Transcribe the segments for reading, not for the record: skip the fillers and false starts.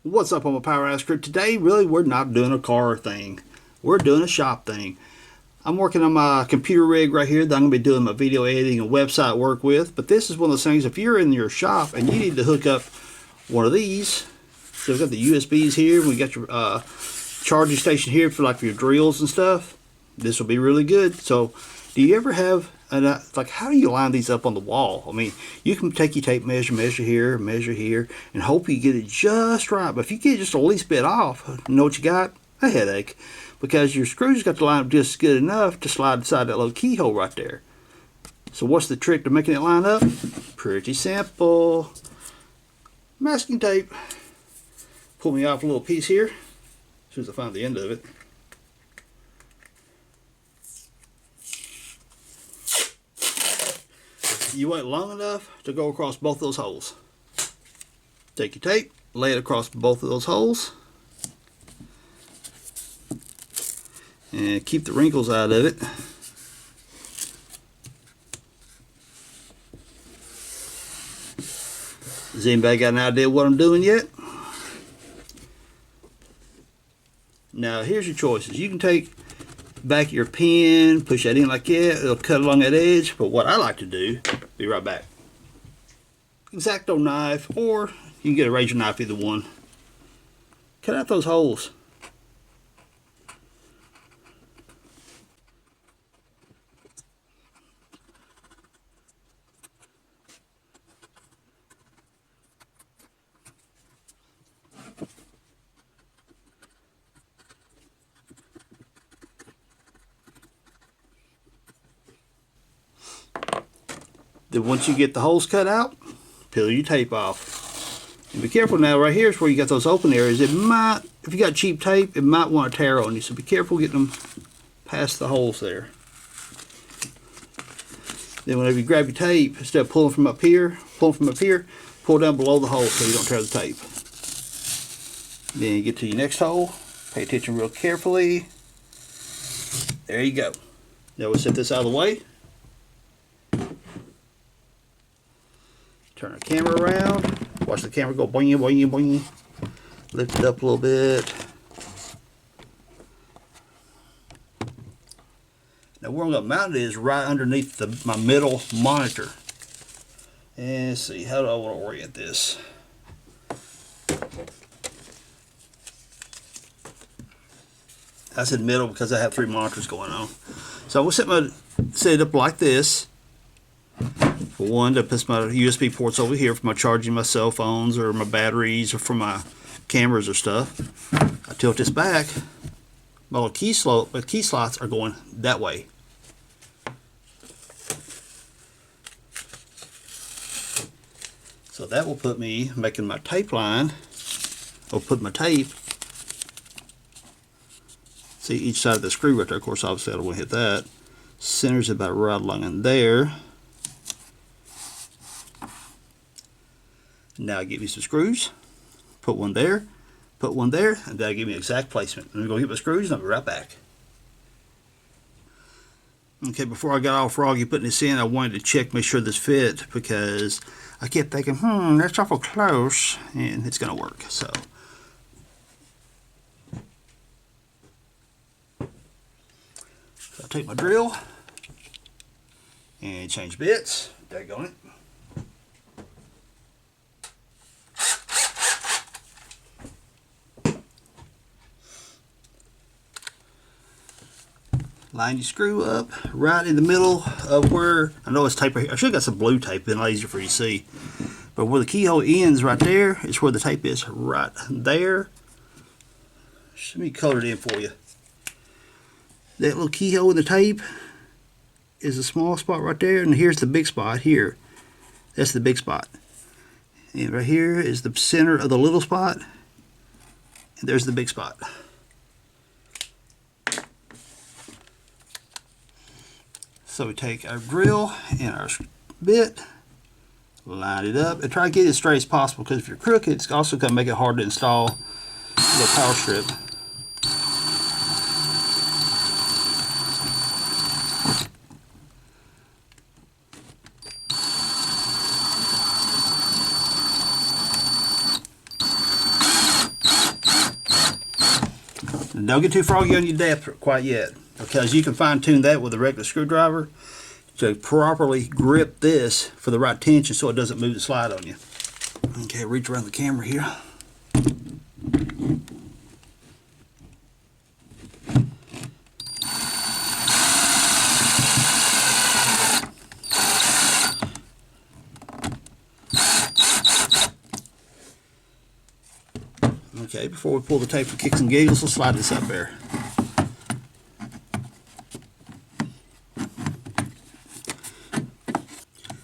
What's up on my Power House crew? Today, really, we're not doing a car thing. We're doing a shop thing. I'm working on my computer rig right here that I'm going to be doing my video editing and website work with. But this is one of those things, if you're in your shop and you need to hook up one of these, so we've got the USBs here, we got your charging station here for like your drills and stuff. This will be really good. So, do you ever have like, how do you line these up on the wall? I mean, you can take your tape measure here, and hope you get it just right. But if you get just the least bit off, you know what you got? A headache. Because your screws got to line up just good enough to slide inside that little keyhole right there. So what's the trick to making it line up? Pretty simple. Masking tape. Pull me off a little piece here, as soon as I find the end of it. You wait long enough to go across both those holes. Take your tape, lay it across both of those holes, and keep the wrinkles out of it. Has anybody got an idea what I'm doing yet? Now here's your choices. You can take back your pen, push that in like that, it'll cut along that edge. But what I like to do, be right back. X-Acto knife, or you can get a razor knife, either one. Cut out those holes. Then once you get the holes cut out, peel your tape off. And be careful now, right here is where you got those open areas. It might, if you got cheap tape, it might want to tear on you. So be careful getting them past the holes there. Then whenever you grab your tape, instead of pulling from up here, pull down below the hole so you don't tear the tape. Then you get to your next hole, pay attention real carefully. There you go. Now we'll set this out of the way. Turn the camera around. Watch the camera go boing, boing, boing. Lift it up a little bit. Now where I'm going to mount it is right underneath my middle monitor. And let's see, how do I want to orient this? I said middle because I have 3 monitors going on. So we'll set it up like this. For one, to put my USB ports over here for my charging my cell phones or my batteries or for my cameras or stuff. I tilt this back. My little key slots are going that way. So that will put me making my tape line, or put my tape. See each side of the screw right there. Of course, obviously I don't want to hit that. Centers about right along in there. Now give me some screws, put one there, and that'll give me exact placement. I'm going to get my screws and I'll be right back. Okay, before I got all froggy putting this in, I wanted to check, make sure this fit, because I kept thinking, that's awful close, and it's going to work. So I'll take my drill and change bits. Daggone it. Line your screw up right in the middle of where, I know it's tape right here. I should have got some blue tape, been easier for you to see. But where the keyhole ends right there is where the tape is, right there. Let me color it in for you. That little keyhole in the tape is a small spot right there, and here's the big spot here. That's the big spot. And right here is the center of the little spot, and there's the big spot. So we take our drill and our bit, line it up, and try to get it as straight as possible, because if you're crooked, it's also going to make it hard to install the power strip. And don't get too froggy on your depth quite yet, because you can fine tune that with a regular screwdriver to properly grip this for the right tension so it doesn't move the slide on you. Okay, reach around the camera here. Okay, before we pull the tape for kicks and giggles, let's slide this up there.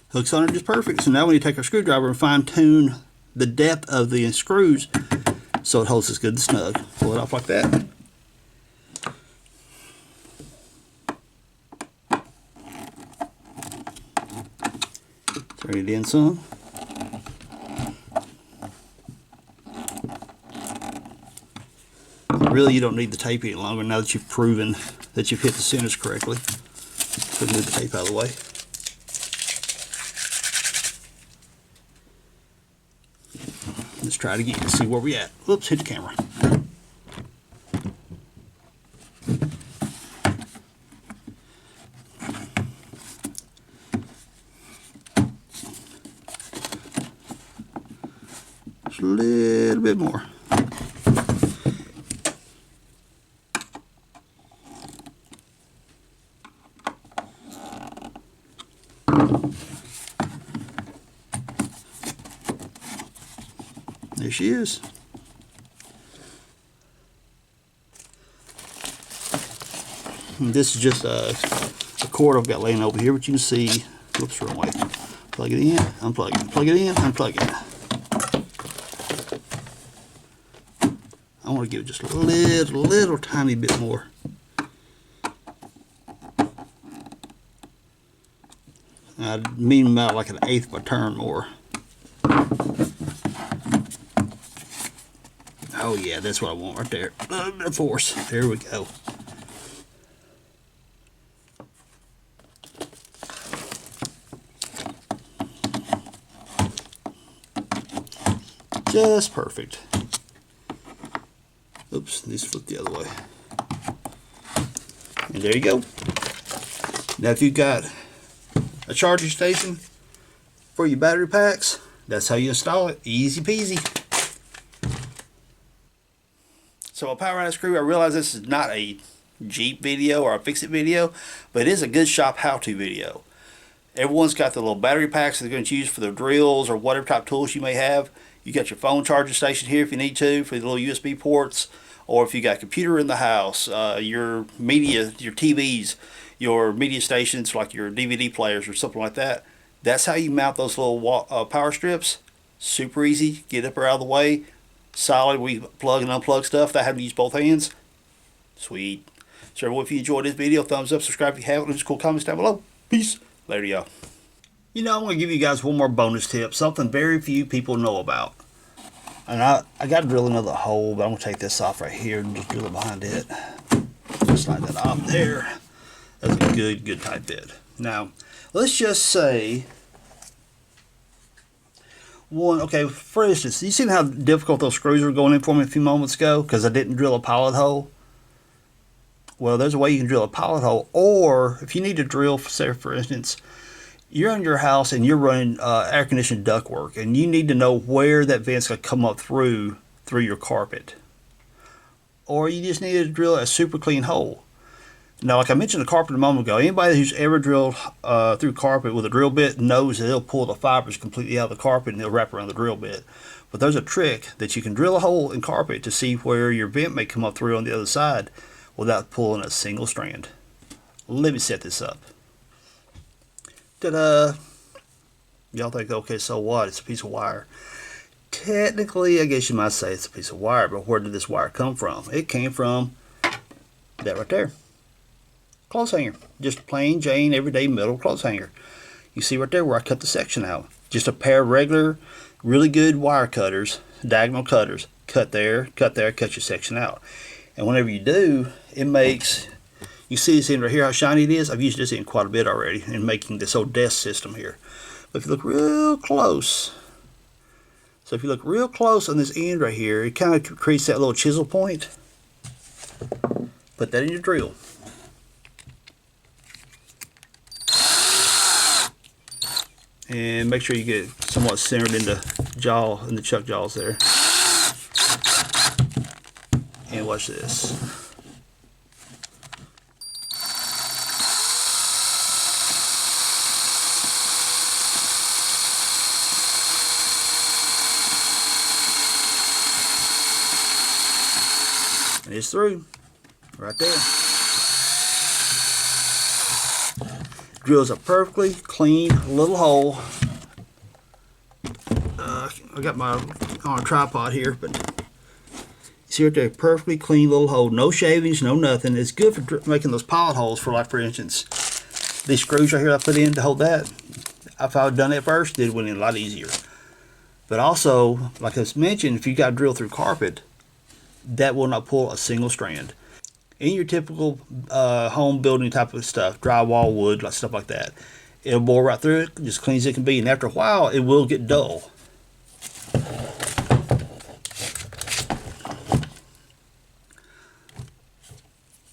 Hooks on it just perfect. So now when you take our screwdriver and fine tune the depth of the screws so it holds us good and snug. Pull it off like that. Throw it in some. Really, you don't need the tape any longer now that you've proven that you've hit the centers correctly. So move the tape out of the way. Let's try it again to see where we're at. Whoops, hit the camera. Just a little bit more. There she is. And this is just a cord I've got laying over here, but you can see, whoops, wrong way. Plug it in, unplug it, plug it in, unplug it. I want to give it just a little tiny bit more. I mean about like 1/8 of a turn more. Oh yeah, that's what I want right there. A little bit of force. There we go. Just perfect. Oops, these flip the other way. And there you go. Now if you've got a charging station for your battery packs, that's how you install it. Easy peasy. So a power out screw, I realize this is not a Jeep video or a fix-it video, but it is a good shop how-to video. Everyone's got the little battery packs that they're going to use for their drills or whatever type of tools you may have. You got your phone charging station here if you need to for the little USB ports, or if you got a computer in the house, your media, your TVs, your media stations like your DVD players or something like that. That's how you mount those little power strips. Super easy. Get up or out of the way. Solid. We plug and unplug stuff. That having to use both hands. Sweet. So everyone, if you enjoyed this video, thumbs up, subscribe if you haven't, leave cool comments down below. Peace. Later, y'all. You know, I'm going to give you guys one more bonus tip, something very few people know about. And I got to drill another hole, but I'm going to take this off right here and just drill it behind it. Just slide that off there. That's a good tight bit. Now, let's just say one, okay, for instance, you seen how difficult those screws were going in for me a few moments ago because I didn't drill a pilot hole? Well, there's a way you can drill a pilot hole, or if you need to drill, say for instance, you're in your house and you're running air conditioned ductwork and you need to know where that vent's going to come up through your carpet. Or you just need to drill a super clean hole. Now, like I mentioned the carpet a moment ago, anybody who's ever drilled through carpet with a drill bit knows that it'll pull the fibers completely out of the carpet and they'll wrap around the drill bit. But there's a trick that you can drill a hole in carpet to see where your vent may come up through on the other side without pulling a single strand. Let me set this up. Ta-da! Y'all think, okay, so what? It's a piece of wire. Technically, I guess you might say it's a piece of wire, but where did this wire come from? It came from that right there. Clothes hanger. Just a plain Jane everyday metal clothes hanger. You see right there where I cut the section out. Just a pair of regular, really good wire cutters, diagonal cutters. Cut there, cut your section out. And whenever you do, it makes, you see this end right here, how shiny it is? I've used this end quite a bit already in making this old desk system here. But if you look real close, so if you look real close on this end right here, it kind of creates that little chisel point. Put that in your drill. And make sure you get it somewhat centered in the chuck jaws there. And watch this. And it's through. Right there. Drills a perfectly clean little hole. I got my on a tripod here, but see right there, perfectly clean little hole, no shavings, no nothing. It's good for making those pilot holes for, like, for instance, these screws right here I put in to hold that. If I had done it first, it would have been a lot easier. But also, like I mentioned, if you got to drill through carpet, that will not pull a single strand. In your typical home building type of stuff, drywall, wood, like stuff like that, it'll bore right through it, just clean as it can be, and after a while, it will get dull.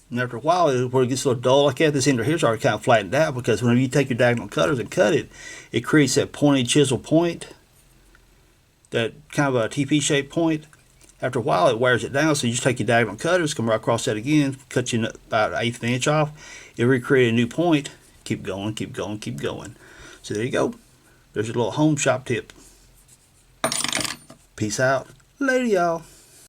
And after a while, where it gets a little dull like that, this end here's already kind of flattened out, because whenever you take your diagonal cutters and cut it, it creates that pointy chisel point, that kind of a TP shaped point. After a while, it wears it down, so you just take your diagonal cutters, come right across that again, cut you about 1/8 of an inch off. It'll recreate a new point. Keep going, keep going, keep going. So there you go. There's your little home shop tip. Peace out. Later, y'all.